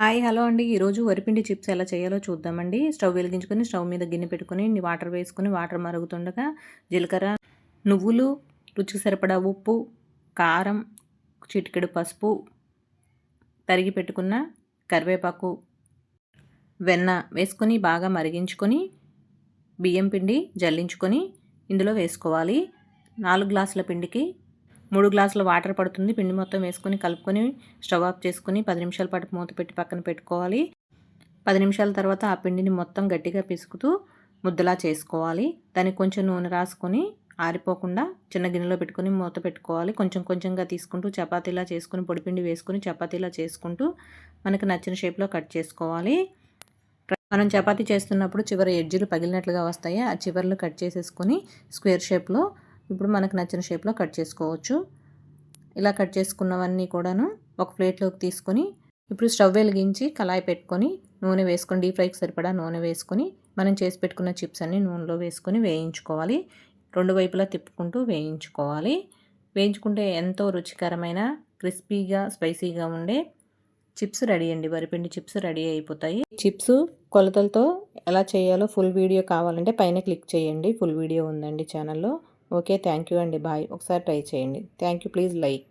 Hi hello అండి. ఈరోజు వరిపిండి chips ఎలా చేయాలో చూద్దామండి. స్టవ్ వెలిగించుకొని స్టవ్ మీద గిన్నె పెట్టుకొని వాటర్ వేసుకొని వాటర్ మరుగుతుండగా జీలకర్ర, నువ్వులు, రుచికి సరిపడా ఉప్పు, కారం, చిటికెడు పసుపు, తరిగి పెట్టుకున్న కరివేపాకు, వెన్న వేసుకొని బాగా మరిగించుకొని బియ్యం పిండి జల్లించుకొని ఇందులో వేసుకోవాలి. 4 గ్లాసుల పిండికి 3 గ్లాసుల వాటర్ పడుతుంది. పిండి మొత్తం వేసుకొని కలుపుకొని స్టవ్ ఆఫ్ చేసుకొని 10 నిమిషాల పాటు మూత పెట్టి పక్కన పెట్టుకోవాలి. 10 నిమిషాల తర్వాత ఆ పిండిని మొత్తం గట్టిగా పిసుకుతూ ముద్దలా చేసుకోవాలి. దానికి కొంచెం నూనె రాసుకొని ఆరిపోకుండా చిన్న గిన్నెలో పెట్టుకొని మూత పెట్టుకోవాలి. కొంచెం కొంచెంగా తీసుకుంటూ చపాతీలా చేసుకొని పొడిపిండి వేసుకొని చపాతీలా చేసుకుంటూ మనకు నచ్చిన షేప్లో కట్ చేసుకోవాలి. మనం చపాతీ చేస్తున్నప్పుడు చివరి ఎడ్జులు పగిలినట్లుగా వస్తాయి. ఆ చివర్లు కట్ చేసేసుకొని స్క్వేర్ షేప్లో ఇప్పుడు మనకు నచ్చిన షేప్లో కట్ చేసుకోవచ్చు. ఇలా కట్ చేసుకున్నవన్నీ కూడాను ఒక ప్లేట్లోకి తీసుకొని ఇప్పుడు స్టవ్ వెలిగించి కళాయి పెట్టుకొని నూనె వేసుకొని డీప్ ఫ్రైకి సరిపడా నూనె వేసుకొని మనం చేసి పెట్టుకున్న చిప్స్ అన్ని నూనెలో వేసుకొని వేయించుకోవాలి. 2 వైపులా తిప్పుకుంటూ వేయించుకోవాలి. వేయించుకుంటే ఎంతో రుచికరమైన క్రిస్పీగా స్పైసీగా ఉండే చిప్స్ రెడీ అండి. వరిపిండి చిప్స్ రెడీ అయిపోతాయి. చిప్స్ కొలతలతో ఎలా చేయాలో ఫుల్ వీడియో కావాలంటే పైన క్లిక్ చేయండి. ఫుల్ వీడియో ఉందండి ఛానల్లో. ఓకే, థ్యాంక్ యూ అండి. బాయ్. ఒకసారి ట్రై చేయండి. Thank you. Please like.